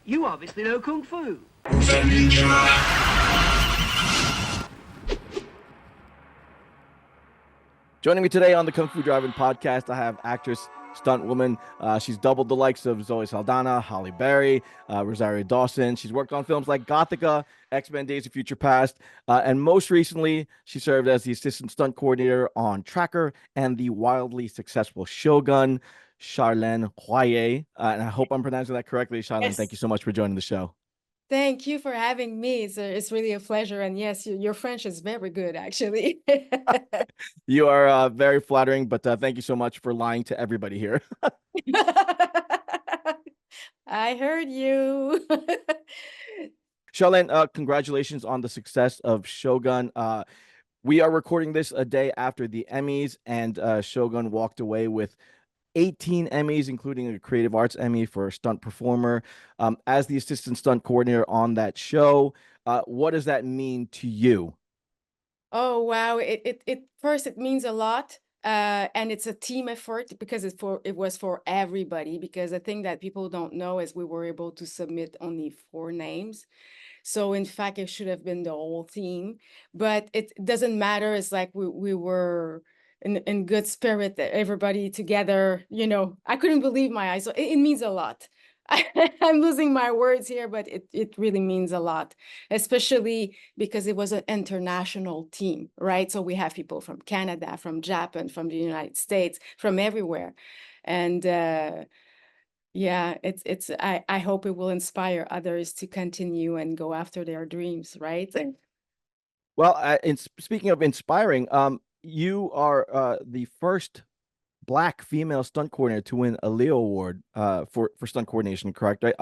You obviously know Kung Fu. Joining me today on the Kung Fu Driving Podcast, I have actress, stunt woman. She's doubled the likes of Zoe Saldana, Holly Berry, Rosario Dawson. She's worked on films like Gothica, X-Men Days of Future Past, and most recently, she served as the assistant stunt coordinator on Tracker and the wildly successful Shogun, Sharlene Royer. And I hope I'm pronouncing that correctly. Sharlene, thank Yes. you so much for joining the show. Thank you for having me. It's really a pleasure. And yes, your French is very good, actually. You are very flattering, but thank you so much for lying to everybody here. I heard you. Charlene, congratulations on the success of Shogun. We are recording this a day after the Emmys, and Shogun walked away with 18 Emmys, including a Creative Arts Emmy for Stunt Performer. As the assistant stunt coordinator on that show, what does that mean to you? Oh, wow. It first, it means a lot. And it's a team effort because it was for everybody. Because the thing that people don't know is we were able to submit only 4 names. So in fact, it should have been the whole team, but it doesn't matter. It's like we were in good spirit, everybody together. I couldn't believe my eyes. So it means a lot. I'm losing my words here, but it really means a lot, especially because it was an international team, right? So we have people from Canada, from Japan, from the United States, from everywhere. And yeah, I hope it will inspire others to continue and go after their dreams, right? Well, speaking of inspiring, you are the first Black female stunt coordinator to win a Leo Award for stunt coordination, correct? Right?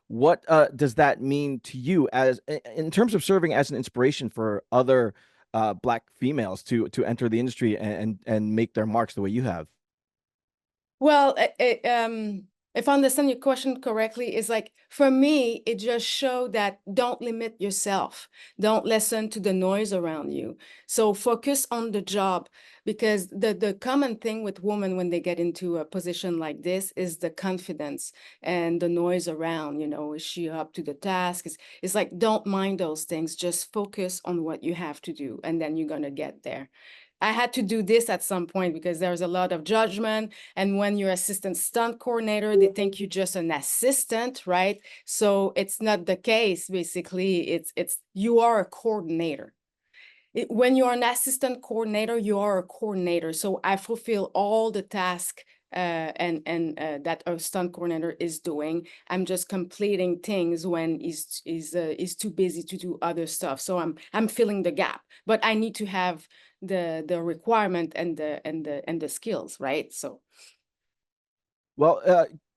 What does that mean to you as in terms of serving as an inspiration for other Black females to enter the industry and make their marks the way you have? Well, if I understand your question correctly, it's like for me, it just showed that don't limit yourself. Don't listen to the noise around you. So focus on the job, because the common thing with women when they get into a position like this is the confidence and the noise around. Is she up to the task? It's like don't mind those things. Just focus on what you have to do, and then you're gonna get there. I had to do this at some point because there's a lot of judgment. And when you're assistant stunt coordinator, they think you're just an assistant, right? So it's not the case. Basically, it's you are a coordinator. When you're an assistant coordinator, you are a coordinator. So I fulfill all the tasks and that a stunt coordinator is doing. I'm just completing things when he's too busy to do other stuff. So I'm filling the gap, but I need to have the requirement and the skills, right? So Well,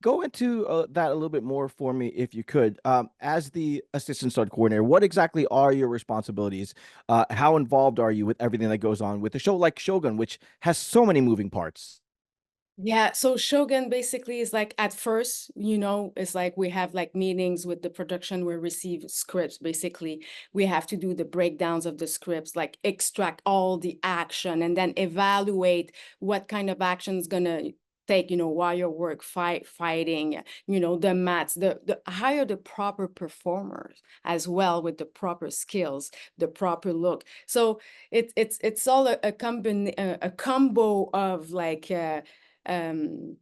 go into that a little bit more for me, if you could. As the assistant stunt coordinator, what exactly are your responsibilities? How involved are you with everything that goes on with a show like Shogun, which has so many moving parts? yeah, so Shogun basically is like at first, it's like we have like meetings with the production, we receive scripts. Basically, we have to do the breakdowns of the scripts, like extract all the action and then evaluate what kind of action is gonna take, wire work, fighting, the mats, the hire the proper performers as well with the proper skills, the proper look. So it's all a combo of like um,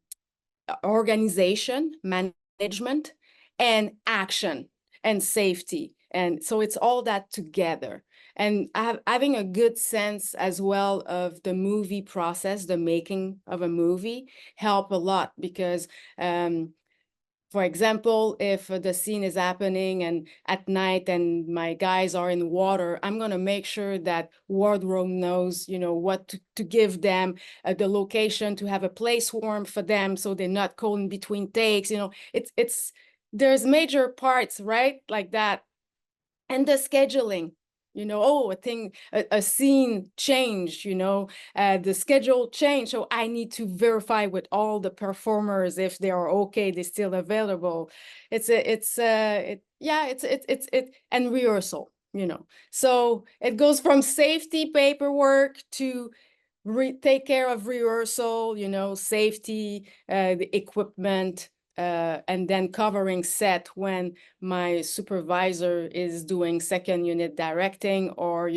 organization, management, and action and safety. And so it's all that together. And having a good sense as well of the movie process, the making of a movie, help a lot because for example, if the scene is happening and at night and my guys are in water, I'm going to make sure that wardrobe knows, what to give them, the location to have a place warm for them so they're not cold in between takes. There's major parts, right? Like that. And the scheduling, a scene changed, the schedule changed. So I need to verify with all the performers if they are okay, they're still available. And rehearsal, So it goes from safety paperwork to take care of rehearsal, safety, the equipment, and then covering set when my supervisor is doing second unit directing or,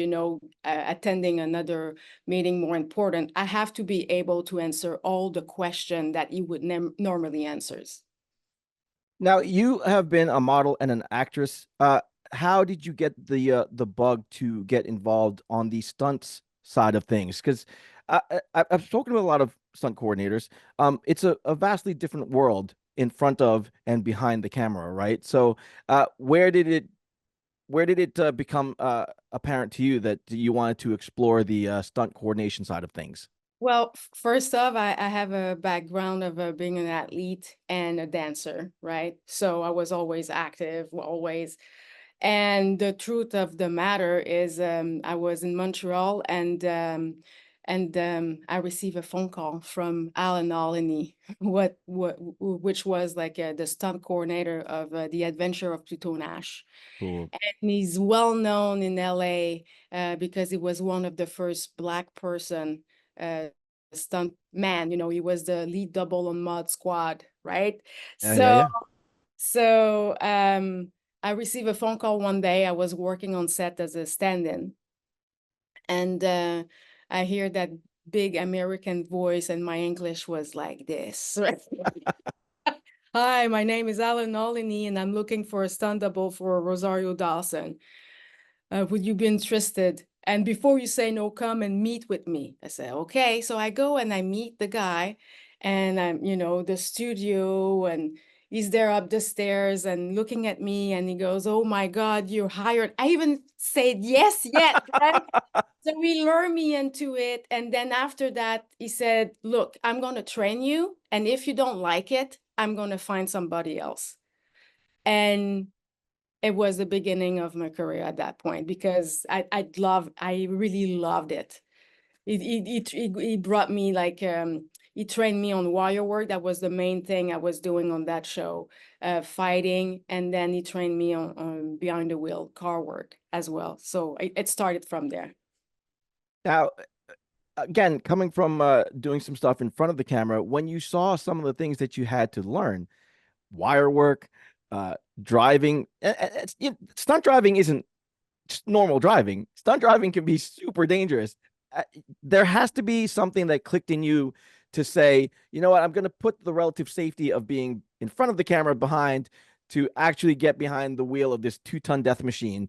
attending another meeting more important. I have to be able to answer all the question that he would normally answers. Now, you have been a model and an actress. How did you get the bug to get involved on the stunts side of things? Because I've spoken to a lot of stunt coordinators. It's a vastly different world in front of and behind the camera, right? So, where did it become apparent to you that you wanted to explore the stunt coordination side of things? Well, first off, I have a background of being an athlete and a dancer, right? So I was always active, always. And the truth of the matter is, I was in Montreal and I received a phone call from Alan Alini, which was like the stunt coordinator of the Adventure of Pluto Nash. Cool. And he's well known in LA because he was one of the first Black person stunt man. He was the lead double on Mod Squad, right? Yeah, yeah, So yeah. so I received a phone call one day. I was working on set as a stand-in, and I hear that big American voice, and my English was like this. Right? Hi, my name is Alan Nolini, and I'm looking for a stunt double for Rosario Dawson. Would you be interested? And before you say no, come and meet with me. I said, okay. So I go and I meet the guy, and I'm, the studio, and he's there up the stairs and looking at me, and he goes, oh my God, you're hired. I even said yes yet, right? So he lured me into it. And then after that, he said, look, I'm going to train you. And if you don't like it, I'm going to find somebody else. And it was the beginning of my career at that point because I really loved it. He brought me like, he trained me on wire work. That was the main thing I was doing on that show, fighting. And then he trained me on behind the wheel car work as well. So it started from there. Now, again, coming from doing some stuff in front of the camera, when you saw some of the things that you had to learn, wire work, driving, stunt driving isn't just normal driving. Stunt driving can be super dangerous. There has to be something that clicked in you to say, you know what, I'm going to put the relative safety of being in front of the camera behind to actually get behind the wheel of this 2-ton death machine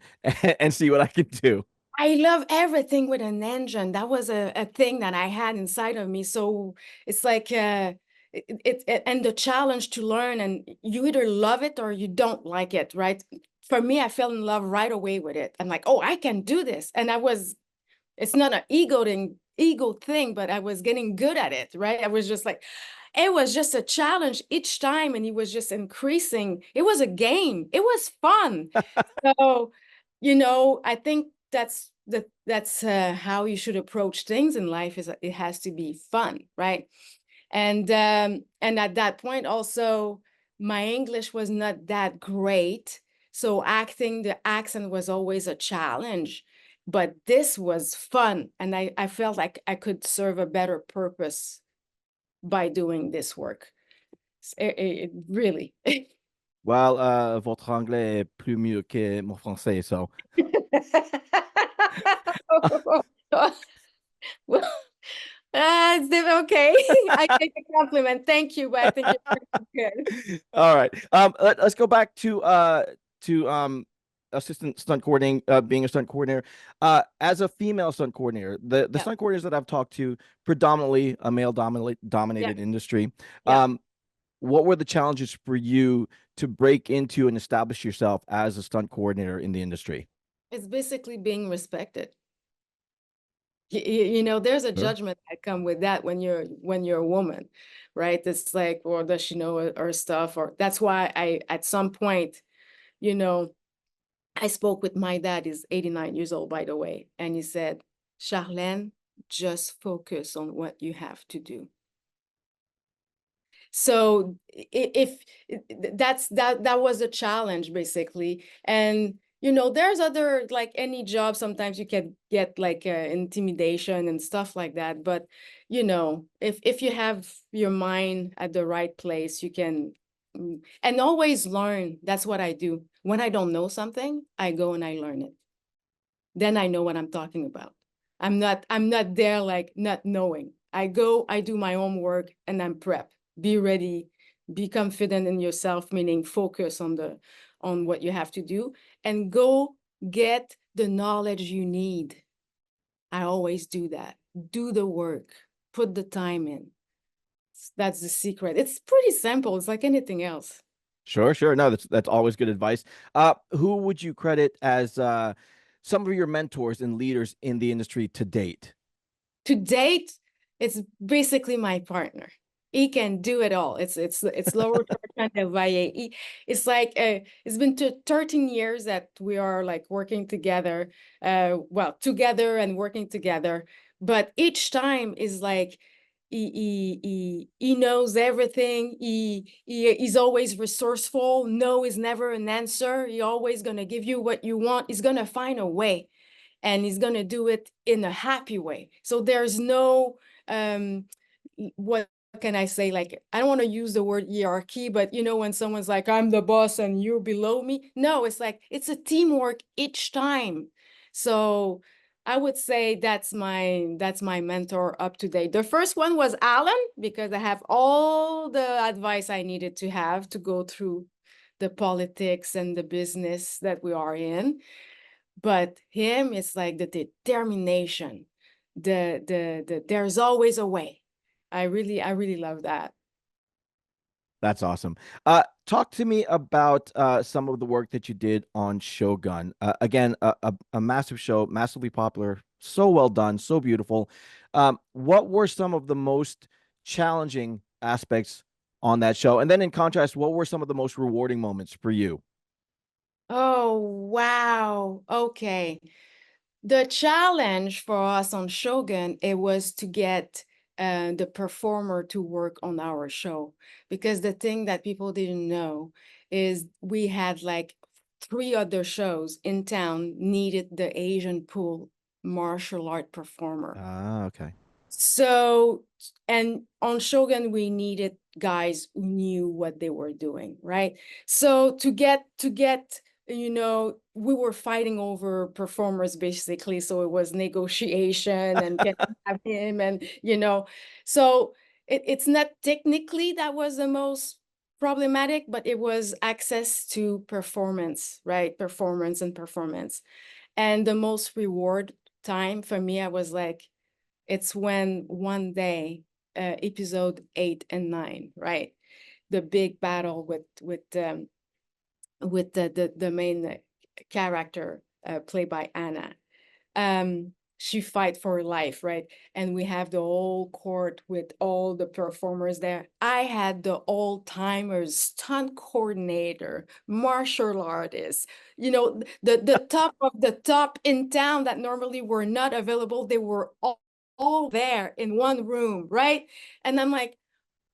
and see what I can do. I love everything with an engine. That was a thing that I had inside of me. So it's like and the challenge to learn, and you either love it or you don't like it, right? For me, I fell in love right away with it. I'm like, oh, I can do this. And it's not an ego thing, but I was getting good at it, right? I was just like, it was just a challenge each time, and it was just increasing. It was a game. It was fun. So, I think that's how you should approach things in life. Is it has to be fun, right? And at that point also, my English was not that great, so acting the accent was always a challenge. But this was fun, and I felt like I could serve a better purpose by doing this work. Really. Well, votre anglais est plus mieux que mon français, so. Well, okay. I take a compliment. Thank you, but I think you're pretty good. All right. Let's go back to assistant stunt coordinating, being a stunt coordinator. As a female stunt coordinator, the Yeah, stunt coordinators that I've talked to, predominantly a male yeah, dominated industry. yeah. What were the challenges for you to break into and establish yourself as a stunt coordinator in the industry? It's basically being respected. There's a Sure. judgment that come with that when you're a woman, right? It's like, or does she know her stuff? Or that's why at some point, you know, I spoke with my dad. He's 89 years old, by the way, and he said, Charlene, just focus on what you have to do. So if that was a challenge basically. And there's other, like any job, sometimes you can get like intimidation and stuff like that, but if you have your mind at the right place, you can And always learn. That's what I do. When I don't know something, I go and I learn it. Then I know what I'm talking about. I'm not there like not knowing. I go, I do my homework, and I'm prep. Be ready, be confident in yourself, meaning focus on what you have to do, and go get the knowledge you need. I always do that. Do the work, put the time in. That's the secret. It's pretty simple. It's like anything else. Sure, sure. No, that's always good advice. Who would you credit as some of your mentors and leaders in the industry to date? To date, it's basically my partner. He can do it all. It's Laura de Valle. It's like it's been 13 years that we are like working together. Well, together and working together. But each time is like he knows everything. He's always resourceful. No is never an answer. He always gonna give you what you want. He's gonna find a way, and he's going to do it in a happy way. So there's no, what can I say? Like, I don't want to use the word hierarchy, but you know, when someone's like, I'm the boss and you're below me. No, it's like, it's a teamwork each time. So I would say that's my mentor up to date. The first one was Alan, because I have all the advice I needed to have to go through the politics and the business that we are in. But him, it's like the determination, there's always a way. I really love that. That's awesome. Talk to me about some of the work that you did on Shogun. Again, a massive show, massively popular, so well done, so beautiful. What were some of the most challenging aspects on that show? And then in contrast, what were some of the most rewarding moments for you? Oh, wow. Okay. The challenge for us on Shogun, it was to get the performer to work on our show, because the thing that people didn't know is we had like 3 other shows in town needed the Asian pool martial art performer. Ah, okay. So, and on Shogun, we needed guys who knew what they were doing, right? So to get, we were fighting over performers basically. So it was negotiation and can we have him, so it's not technically that was the most problematic, but it was access to performance, right? Performance and performance. And the most reward time for me, I was like, it's when one day, episode 8 and 9, right? The big battle with the main character, played by Anna. She fight for her life, right? And we have the whole court with all the performers there. I had the old-timers, stunt coordinator, martial artists, the top of the top in town that normally were not available. They were all there in one room, right? And I'm like,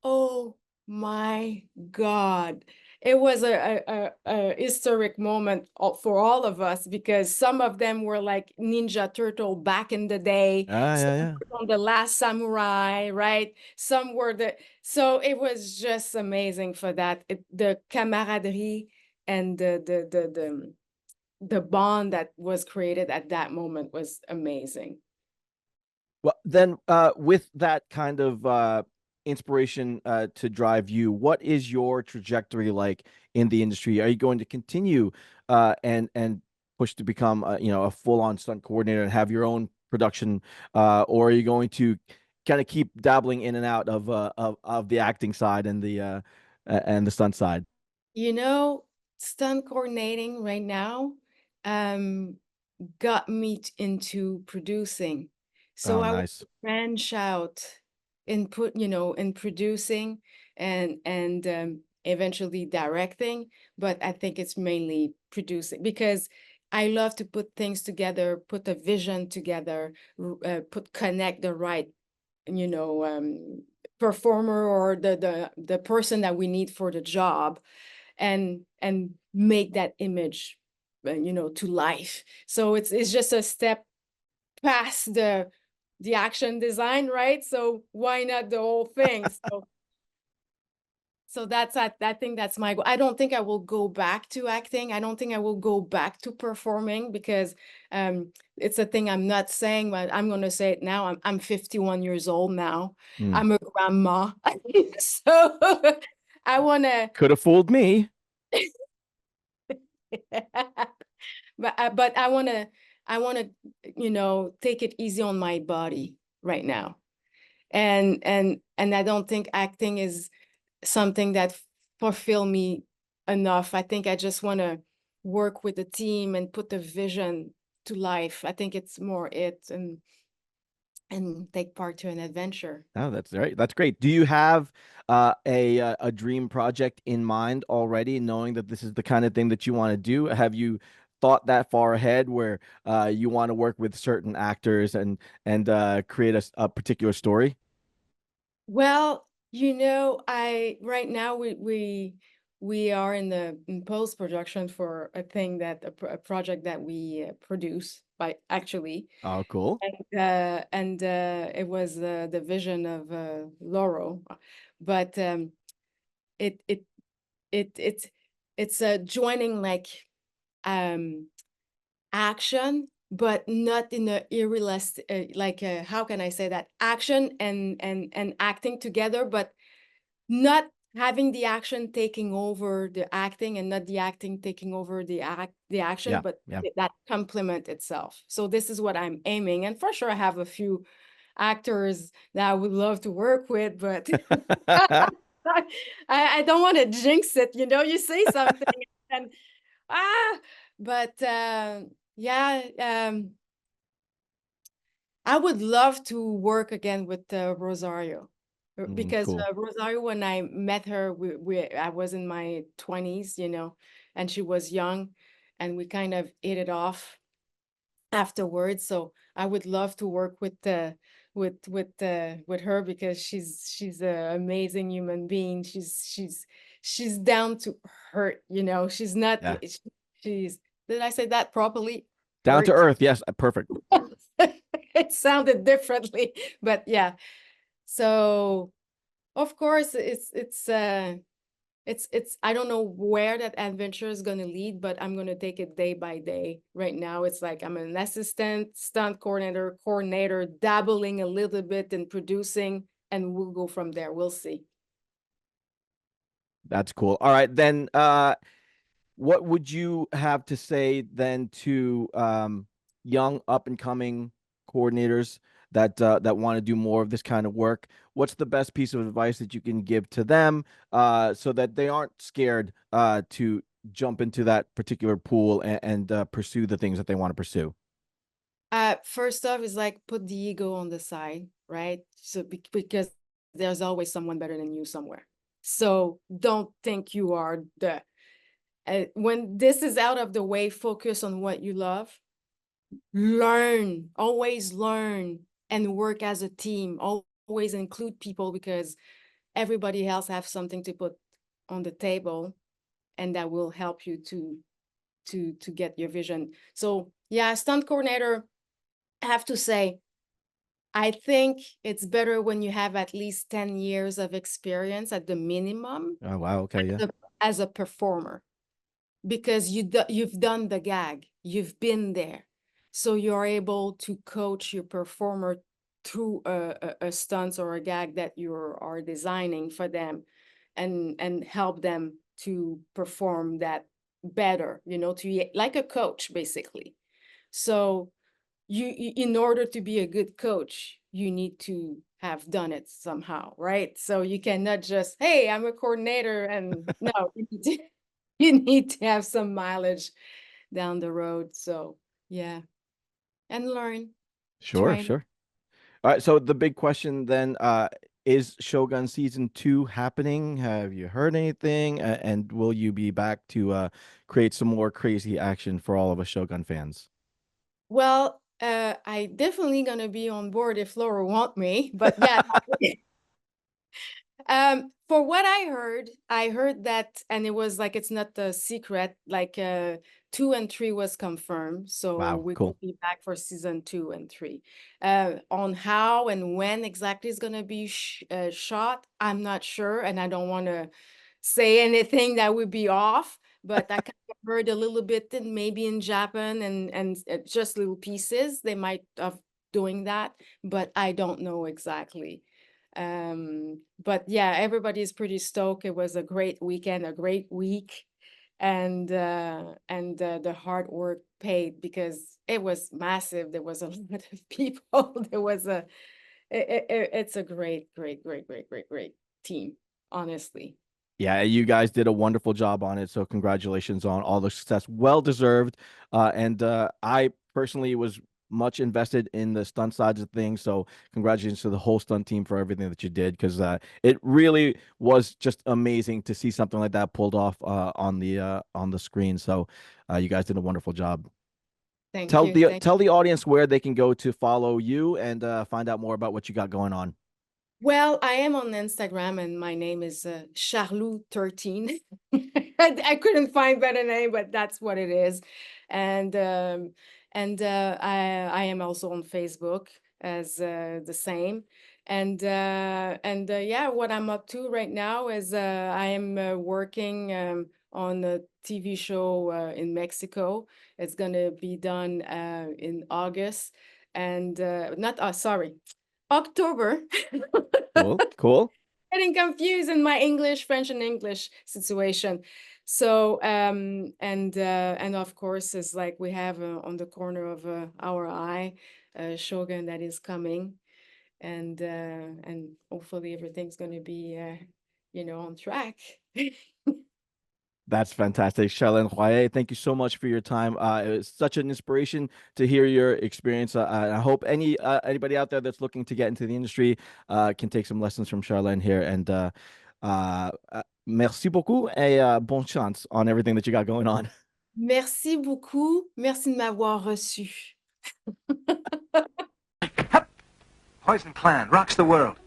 oh my God. It was a historic moment for all of us, because some of them were like Ninja Turtle back in the day, Ah, some yeah, yeah. were on The Last Samurai, right? Some were so it was just amazing for that. The camaraderie and the bond that was created at that moment was amazing. Well, then, with that kind of inspiration to drive you, what is your trajectory like in the industry? Are you going to continue and push to become, a full-on stunt coordinator and have your own production, or are you going to kind of keep dabbling in and out of the acting side and the stunt side? You know, Stunt coordinating right now, um, got me into producing. So Oh, I want nice. to branch out in producing and eventually directing, but I think it's mainly producing, because I love to put things together, put a vision together, connect the right, you know, um, performer or the person that we need for the job, and make that image, to life. So it's just a step past the action design, right? So why not the whole thing? So I think that's my goal. I don't think I will go back to acting. I don't think I will go back to performing because it's a thing I'm not saying, but I'm gonna say it now. I'm 51 years old now. Mm. I'm a grandma. So I wanna Could have fooled me. but I wanna, take it easy on my body right now. And I don't think acting is something that fulfill me enough. I think I just want to work with the team and put the vision to life. I think it's more it and take part to an adventure. Oh, that's right. That's great. Do you have a dream project in mind already, knowing that this is the kind of thing that you want to do? Have you thought that far ahead, where you want to work with certain actors and create a particular story? Well, I right now we are in post production for a thing a project that we produce by actually. Oh, cool. And it was the vision of Laurel, but it it it's joining like um action, but not in a irrealistic how can I say that, action and acting together, but not having the action taking over the acting and not the acting taking over the action, Yeah, but yeah. that complement itself. So this is what I'm aiming, and for sure I have a few actors that I would love to work with, but I don't want to jinx it, you say something and ah, but yeah, I would love to work again with Rosario. Because Cool. Rosario, when I met her, I was in my 20s, and she was young, and we kind of hit it off afterwards. So I would love to work with her because she's an amazing human being. She's down to hurt, She's not. Yeah. She's. Did I say that properly? Down to Hurt. earth. Yes, perfect. It sounded differently, but yeah. So of course, it's I don't know where that adventure is going to lead, but I'm going to take it day by day. Right now, it's like I'm an assistant, stunt coordinator, dabbling a little bit in producing, and we'll go from there. We'll see. That's cool. All right, then what would you have to say then to young up and coming coordinators that want to do more of this kind of work? What's the best piece of advice that you can give to them so that they aren't scared to jump into that particular pool and pursue the things that they want to pursue? First off, is like put the ego on the side, right? So because there's always someone better than you somewhere. So don't think you are the when this is out of the way, focus on what you love. Always learn and work as a team. Always include people because everybody else have something to put on the table, and that will help you to get your vision. So yeah, stunt coordinator, I have to say, I think it's better when you have at least 10 years of experience at the minimum Oh, wow. Okay. Yeah. as a performer, because you've done the gag, you've been there, so you're able to coach your performer through a stunt or a gag that you are designing for them, and help them to perform that better, like a coach basically. So in order to be a good coach, you need to have done it somehow, right? So you cannot just, hey, I'm a coordinator, and no, you need to have some mileage down the road. So yeah, and learn, Sure. train. Sure. All right. So the big question then, is Shogun season two happening? Have you heard anything? And will you be back to create some more crazy action for all of us Shogun fans? Well, I definitely gonna be on board if Laura want me, but yeah. For what I heard that, and it was like it's not a secret, like 2 and 3 was confirmed, so Wow. we will Cool. be back for season 2 and 3. On how and when exactly is gonna be shot, I'm not sure, and I don't want to say anything that would be off, but I kind of heard a little bit that maybe in Japan and just little pieces they might have doing that, but I don't know exactly. But yeah, everybody's pretty stoked. It was a great weekend, a great week, and the hard work paid because it was massive. There was a lot of people. There was a it's a great team, honestly. Yeah, you guys did a wonderful job on it. So congratulations on all the success. Well deserved. And I personally was much invested in the stunt sides of things. So congratulations to the whole stunt team for everything that you did, because it really was just amazing to see something like that pulled off on the screen. So you guys did a wonderful job. Thank you. Thank Tell the audience where they can go to follow you and find out more about what you got going on. Well, I am on Instagram and my name is Charlou13. I couldn't find better name, but that's what it is. And I am also on Facebook as the same. And yeah, what I'm up to right now is I am working on a TV show in Mexico. It's gonna be done in August and not sorry, October. Cool, cool. Getting confused in my English, French, and English situation. So, and of course, it's like we have on the corner of our eye, Shogun that is coming, and hopefully everything's going to be, on track. That's fantastic. Sharlene Royer, thank you so much for your time. It was such an inspiration to hear your experience. I hope anybody out there that's looking to get into the industry can take some lessons from Sharlene here. And merci beaucoup et bonne chance on everything that you got going on. Merci beaucoup. Merci de m'avoir reçu. Poison Clan rocks the world.